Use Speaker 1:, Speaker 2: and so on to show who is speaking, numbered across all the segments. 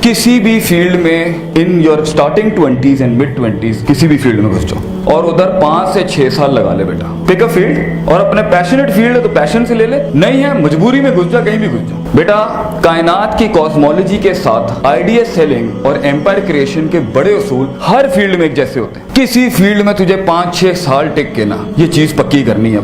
Speaker 1: किसी भी फील्ड में in your starting 20s and mid 20s किसी भी फील्ड में घुस जाओ और उधर 5 से 6 साल लगा ले बेटा। पिक अ फील्ड और अपने पैशनेट फील्ड है तो पैशन से ले ले, नहीं है मजबूरी में घुस जा, कहीं भी घुस जा बेटा। कायनात की कॉस्मोलॉजी के साथ आइडिया सेलिंग और एम्पायर क्रिएशन के बड़े उसूल हर फील्ड में एक जैसे होते हैं। किसी फील्ड में तुझे 5-6 साल टिक के ना ये चीज पक्की करनी है।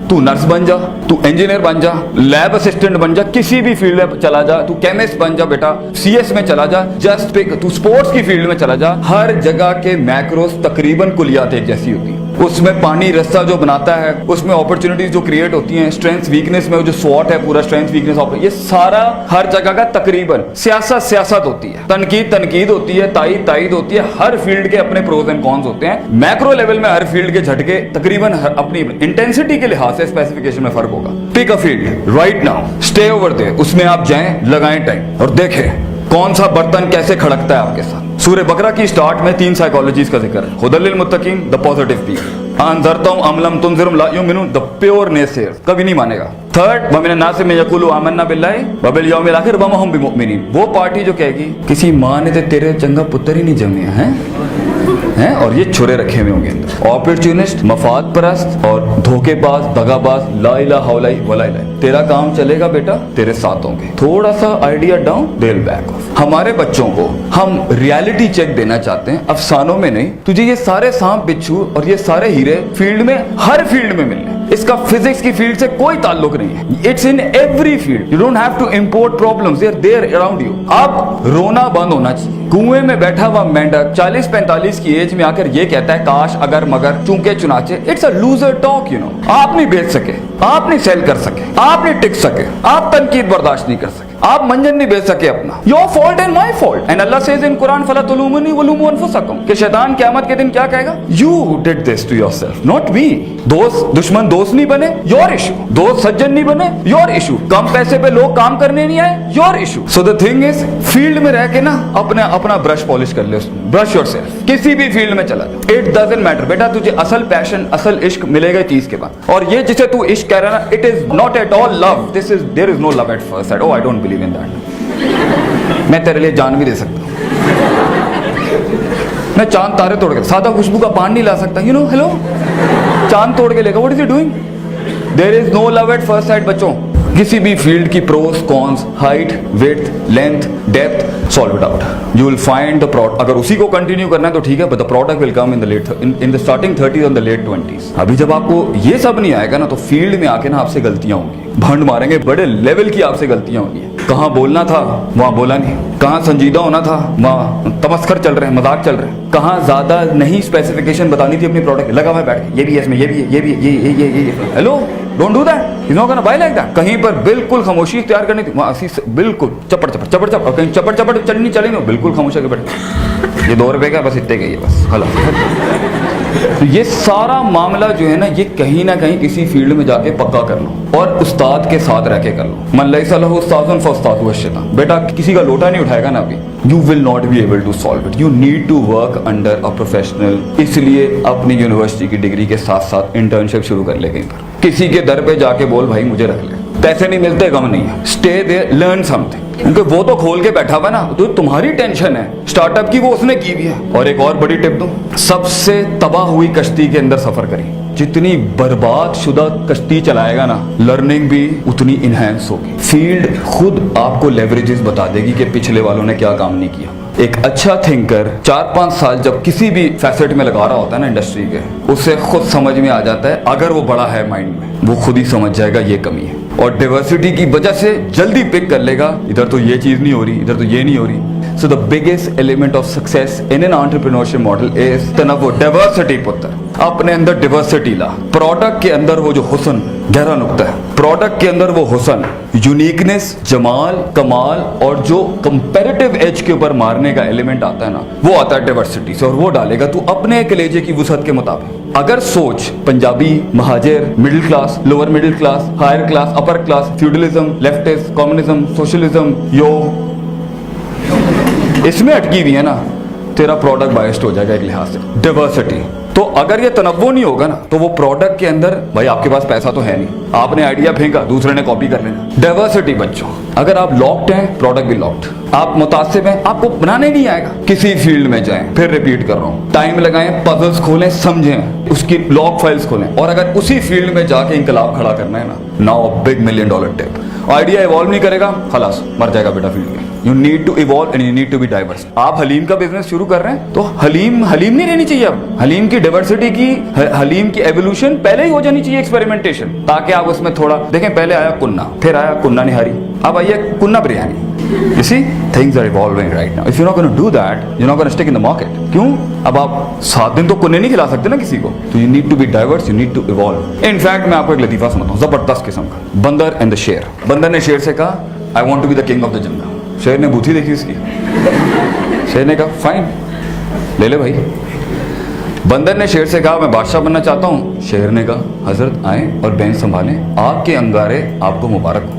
Speaker 1: तू नर्स बन जा, तू इंजीनियर बन जा, लैब असिस्टेंट बन जा, किसी भी फील्ड में चला जा, तू केमिस्ट बन जा बेटा, सीएस में चला जा, जस्ट पिक, तू स्पोर्ट्स की फील्ड में चला जा। हर जगह के मैक्रोस तकरीबन कुलियात एक जैसी होती है। उसमें पानी रास्ता जो बनाता है, उसमें अपॉर्चुनिटीज जो क्रिएट होती हैं, स्ट्रेंथ वीकनेस में जो स्वॉट है पूरा स्ट्रेंथ वीकनेस, ये सारा हर जगह का तकरीबन सियासत होती है, तनकीद होती है, तायीद होती है। हर फील्ड के अपने प्रोज एंड कॉन्स होते हैं। मैक्रो लेवल में हर फील्ड के झटके तकरीबन अपनी इंटेंसिटी के लिहाज से स्पेसिफिकेशन में फर्क होगा। Pick a field right now, stay over there, उसमें आप जाएं, लगाएं टाइम और देखें कौन सा बर्तन कैसे खड़कता है आपके साथ। सूरह बकरा की स्टार्ट में 3 साइकोलॉजीज का जिक्र है। हुदल लिल मुत्तकीन, द पॉजिटिव पीपल, अनज़रतहुम अम लम तुनज़िरहुम ला युमिनून, द प्योर नेसेयर्स, कभी नहीं मानेगा। थर्ड, व मिनन नास में यक़ूलू आमन्ना बिल्लाहि व बिल यौमिल आखिर व मा हुम बिमुमिनीन, वो पार्टी जो कहेगी किसी माँ ने तो तेरे चंगा पुत्र ही नहीं जमे हैं और ये छुरे रखे हुए होंगे अंदर। अपॉर्चुनिस्ट, मफाद परस्त और धोखेबाज, दगाबाज, ला इलाहा वला इलाहा, तेरा काम चलेगा बेटा, तेरे साथ होंगे। थोड़ा सा idea down, they will back of. हमारे बच्चों को हम रियलिटी चेक देना चाहते हैं, अफसानों में नहीं। तुझे ये सारे सांप बिच्छू और ये सारे हीरे फील्ड में, हर फील्ड में मिलने। इसका फिजिक्स की फील्ड से कोई ताल्लुक नहीं है। It's in every field. You don't have to import problems, they are there around you. अब रोना बंद होना चाहिए। कुएं में बैठा हुआ मेंढक 40-45 की एज में आकर ये कहता है काश अगर मगर चूंके चुनाचे। It's a loser talk, you know. आप नहीं बेच सके, आप नहीं सेल कर सके, आप नहीं टिक सके, आप तनकीद बर्दाश्त नहीं कर सके, आप मंजन नहीं बेच सके अपना। Your fault and my fault. And Allah says in Quran फला तुलूमुनी वलूमू अनफुसकुम, कि शैतान क़यामत के दिन क्या कहेगा? You did this to yourself, not me. दोस्त दुश्मन दोस्त नहीं बने, योर इशू। दोस्त सज्जन नहीं बने, योर इशू। कम पैसे पे लोग काम करने नहीं आए, your issue. So the thing is, field में रह के ना अपना ब्रश पॉलिश कर ले, ब्रश योरसेल्फ। किसी भी फील्ड में चला जा, इट डजंट मैटर बेटा। तुझे असल पैशन, असल इश्क मिलेगा 30 के बाद। और ये जिसे तू इश्क कह रहा है ना, it is not at all love, this is, there is no love at first sight. Oh I don't believe in that. मैं तेरे लिए जान भी दे सकता हूं, मैं चांद तारे तोड़ के, सादा खुशबू का पान नहीं ला सकता, यू नो। हेलो, चांद तोड़ के लेगा, what is you doing? There is no love at first sight बच्चों। किसी भी फील्ड की pros cons, height, width, length, depth, solve it out. You will find the product. अगर उसी को कंटिन्यू करना है तो ठीक है, but the product will come in the starting 30s and the late 20s। अभी जब आपको ये सब नहीं आएगा ना, तो फील्ड में आके ना आपसे गलतियां होंगी, भंड मारेंगे, बड़े लेवल की आपसे गलतियां होंगी। कहाँ बोलना था वहां बोला नहीं, कहाँ संजीदा होना था वहां तमस्कर चल रहे हैं, मजाक चल रहे हैं, कहाँ ज्यादा नहीं स्पेसिफिकेशन बतानी थी अपनी प्रोडक्ट, लगा हुआ बैठ के ये भी है इसमें, ये भी है, ये भी है, ये। Hello, don't do that, is not gonna buy like that. कहीं पर बिल्कुल खामोशी तैयार करनी थी, वहां बिल्कुल चपड़, और कहीं चपड़ चटनी चली नहीं, बिल्कुल खामोश होकर बैठ। ये 2 रुपए का बस इतने का ही है बस, हलो। तो ये सारा मामला जो है ना, ये कहीं ना कहीं किसी फील्ड में जाके पक्का कर लो और उस्ताद के साथ रह के कर लो। मन लैसा लहू उस्तादुन फउस्तादुहु अश-शैतान। बेटा किसी का लोटा नहीं उठाएगा ना अभी, you will not be able to solve it. You need to work under a professional. इसलिए अपनी यूनिवर्सिटी की डिग्री के साथ साथ इंटर्नशिप शुरू कर ले कहीं पर। किसी के दर पे जाके बोल भाई मुझे रख ले, पैसे नहीं मिलते गम नहीं है, स्टे देयर, लर्न समथिंग। क्योंकि वो तो खोल के बैठा हुआ ना, तो तुम्हारी टेंशन है स्टार्टअप की, वो उसने की भी है। और एक और बड़ी टिप दूं, सबसे तबाह हुई कश्ती के अंदर सफर करिए। जितनी बर्बाद शुदा कश्ती चलाएगा ना, लर्निंग भी उतनी इनहेंस होगी। फील्ड खुद आपको लेवरेजेस बता देगी कि पिछले वालों ने क्या काम नहीं किया। एक अच्छा थिंकर 4-5 साल जब किसी भी फैसेट में लगा रहा होता है ना इंडस्ट्री के, उसे खुद समझ में आ जाता है। अगर वो बड़ा है माइंड में, वो खुद ही समझ जाएगा ये कमी है, और डाइवर्सिटी की वजह से जल्दी पिक कर लेगा, इधर तो ये चीज नहीं हो रही, इधर तो ये नहीं हो रही। So the biggest element of success in an entrepreneurship model is तनव्वुर, डाइवर्सिटी। पुत्र अपने अंदर डाइवर्सिटी ला। प्रोडक्ट के अंदर वो जो हुस्न, गहरा नुक्ता है, प्रोडक्ट के अंदर वो हुस्न, यूनिकनेस, जमाल, कमाल और जो कंपैरेटिव एज के ऊपर मारने का एलिमेंट आता है ना, वो आता है डाइवर्सिटी से। और वो डालेगा तू अपने कलेजे की वुसअत के मुताबिक। अगर सोच Punjabi, Mohajir, middle class, lower middle class, higher class, upper class, feudalism, leftist, communism, socialism, योग, इसमें अटकी हुई है ना, तेरा प्रोडक्ट बायस्ड हो जाएगा एक लिहाज से। डाइवर्सिटी तो अगर ये तनव्वो नहीं होगा ना, तो वो प्रोडक्ट के अंदर, भाई आपके पास पैसा तो है नहीं, आपने आइडिया फेंका, दूसरे ने कॉपी कर लेना। डाइवर्सिटी बच्चों, अगर आप लॉक्ड हैं, प्रोडक्ट भी लॉक्ड। आप मुतासिब हैं, आपको बनाने नहीं आएगा। किसी फील्ड में जाएं, फिर रिपीट कर रहा हूं, टाइम लगाएं, पजल्स खोलें, समझें, उसकी लॉक फाइल्स खोलें, और अगर उसी फील्ड में जाके इंकलाब खड़ा करना है ना, now a big $1 million tip. Idea evolve नहीं करेगा, खलास मर जाएगा बेटा फील्ड में। You need to evolve and you need to be diverse. आप हलीम का बिजनेस शुरू कर रहे हैं, तो हलीम नहीं रहनी चाहिए। अब हलीम की डाइवर्सिटी की, हलीम की एवोल्यूशन पहले ही हो जानी चाहिए, एक्सपेरिमेंटेशन, ताकि आप उसमें थोड़ा देखें। पहले आया कुन्ना, फिर आया कुन्ना निहारी, अब आइए कुन्ना biryani. You see, things are evolving right now. If you're not going to do that, you're not going to stick in the market. क्यों? अब आप 7 दिन तो कुन्ने नहीं खिला सकते ना किसी को, तो you need to be diverse, you need to evolve. In fact, मैं आपको एक लतीफा सुनाता हूँ, जबरदस्त किस्म का। बंदर एंड द शेर। बंदर ने शेर से कहा, I want to be the king of the jungle. शेर ने बूथी देखी उसकी, शेर ने कहा फाइन, ले ले भाई। बंदर ने शेर से कहा, मैं बादशाह बनना चाहता हूँ। शेर ने कहा, हजरत आए और बेंच संभालें, आपके अंगारे आपको मुबारक हो।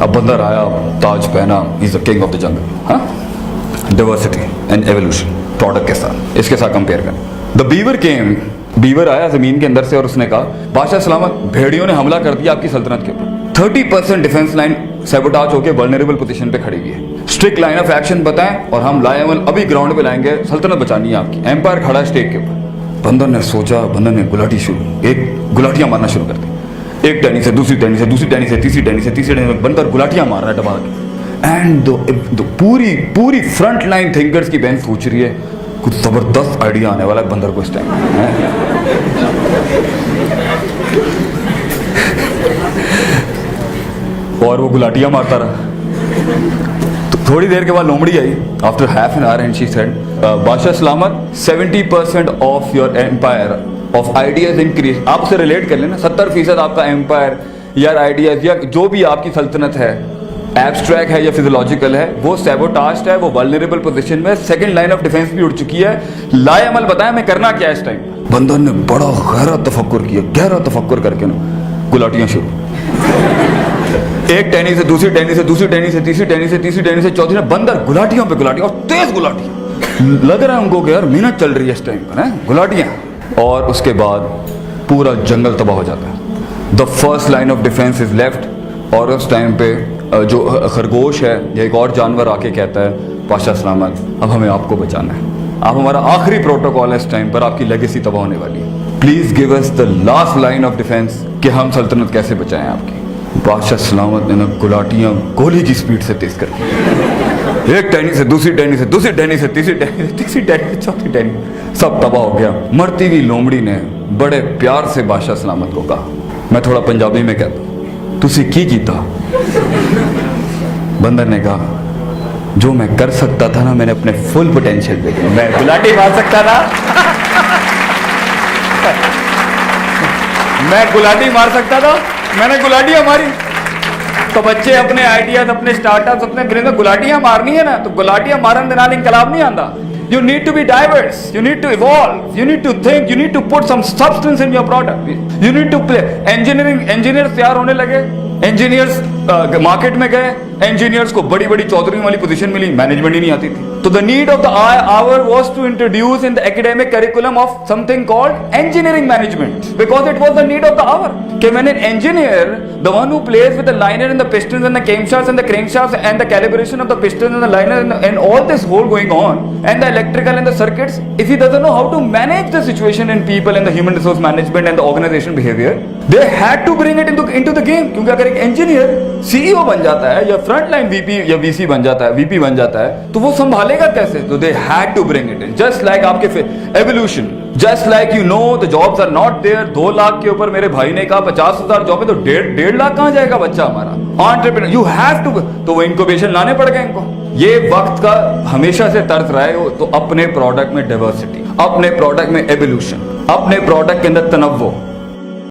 Speaker 1: अब बंदर आया, ताज पहना, is the king of the jungle. हाँ, डाइवर्सिटी एंड एवोल्यूशन प्रोडक्ट के साथ, इसके साथ कंपेयर करें। द बीवर केम, बीवर आया जमीन के अंदर से और उसने कहा, बादशाह सलामत, भेड़ियों ने हमला कर दिया आपकी सल्तनत के ऊपर। 30% डिफेंस लाइन सैबोटाज होकर वल्नरेबल पोजीशन पे खड़ी हुई है। स्ट्रिक्ट लाइन ऑफ एक्शन बताएं और हम लाएमल अभी ग्राउंड पे लाएंगे, सल्तनत बचानी है आपकी। एम्पायर खड़ा है स्टेक के ऊपर। बंदर ने सोचा, बंदर ने गुलाटी शुरू, एक गुलाटियां मारना शुरू कर दी। एक टहनी से दूसरी टहनी से, दूसरी टहनी से तीसरी टहनी से, तीसरी टहनी से, बंदर गुलाटियां मार रहा है दबा के। एंड पूरी फ्रंट लाइन थिंकर्स की बेंच सोच रही है, कुछ जबरदस्त आइडिया आने वाला है बंदर को इस टाइम। और वो गुलाटियां मारता रहा। तो थोड़ी देर के बाद लोमड़ी आई, after half an hour, and she said, बादशाह सलामत, 70% of your empire of ideas increase. आप उसे रिलेट कर लेना, 70% आपका एम्पायर या आइडियाज या जो भी आपकी सल्तनत है, एब्स्ट्रैक्ट है या फिजियोलॉजिकल है, वो सैबोटाज्ड है, वो वल्नरेबल पोजीशन में, सेकंड लाइन ऑफ डिफेंस भी उड़ चुकी है। लाए अमल बताया मैं करना क्या है इस टाइम। बंदर ने बड़ा गहरा तफक्कुर किया, गहरा तफक्कुर करके ना गुलाटियां शुरू, एक टहनी से दूसरी टहनी से, दूसरी टहनी से तीसरी टहनी से, तीसरी टहनी से चौथी, बंदर गुलाटियों पे गुलाटियां, और तेज गुलाटियां। लग रहा है उनको कि यार मेहनत चल रही है इस टाइम पर, है गुलाटियां। और उसके बाद पूरा जंगल तबाह हो जाता है। The first line of defence is left. और उस टाइम पे जो खरगोश है या एक और जानवर आके कहता है, बादशाह सलामत, अब हमें आपको बचाना है, आप हमारा आखिरी प्रोटोकॉल है इस टाइम पर, आपकी लेगेसी तबाह होने वाली है, please give us the last line of defence कि हम सल्तनत कैसे बचाएं आपकी। बादशाह सलामत ने गुलाटियां गोली की स्पीड से तेज कर दी। एक टहनी से दूसरी टहनी से, दूसरी टहनी से तीसरी टहनी से, तीसरी टहनी से चौथी टहनी, सब तबाह हो गया। मरती हुई लोमड़ी ने बड़े प्यार से बादशाह सलामत को कहा, मैं थोड़ा पंजाबी में कहता हूं, तुसी की कीता? बंदर ने कहा, जो मैं कर सकता था ना, मैंने अपने फुल पोटेंशियल पे किया। मैं गुलाटी मार सकता था, मैं गुलाटी मार सकता था, मैंने गुलाटियां मारी। तो बच्चे अपने आइडियाज, अपने स्टार्टअप्स, अपने ब्रेन में गुलाटियां मारनी है ना, तो गुलाटियां मारन दे नाल इनकलाब नहीं आंदा। You need to be diverse, you need to evolve, you need to think, you need to put some substance in your product, you need to play. engineers तैयार होने लगे, engineers मार्केट में गए, engineers को बड़ी बड़ी चौधरी वाली पोजीशन मिली, management ही नहीं आती थी। तो the need of the hour was to introduce in the academic curriculum of something called engineering management, because it was the need of the hour. कि when an engineer, the one who plays with the liner and the pistons and the camshafts and the crankshafts and the calibration of the pistons and the liner and all this whole going on, and the electrical and the circuits, if he doesn't know how to manage the situation in people and the human resource management and the organization behavior, they had to bring it into the game. क्योंकि अगर एक engineer CEO बन जाता है या front line VP या VC बन जाता है, VP बन जाता है, तो वो संभालेगा कैसे? तो they had to bring it in, just like आपके evolution, just like you know the jobs are not there. 2 lakh के ऊपर मेरे भाई ने कहा 50,000 जॉब है, तो 1.5 लाख कहाँ जाएगा बच्चा हमारा? Entrepreneur, you have to, तो वो इंक्यूबेशन लाने पड़ गए इनको। ये वक्त का हमेशा से तर्ज रहा है। तो अपने प्रोडक्ट में डाइवर्सिटी, अपने प्रोडक्ट में एवोल्यूशन, अपने प्रोडक्ट के अंदर तनव्वो,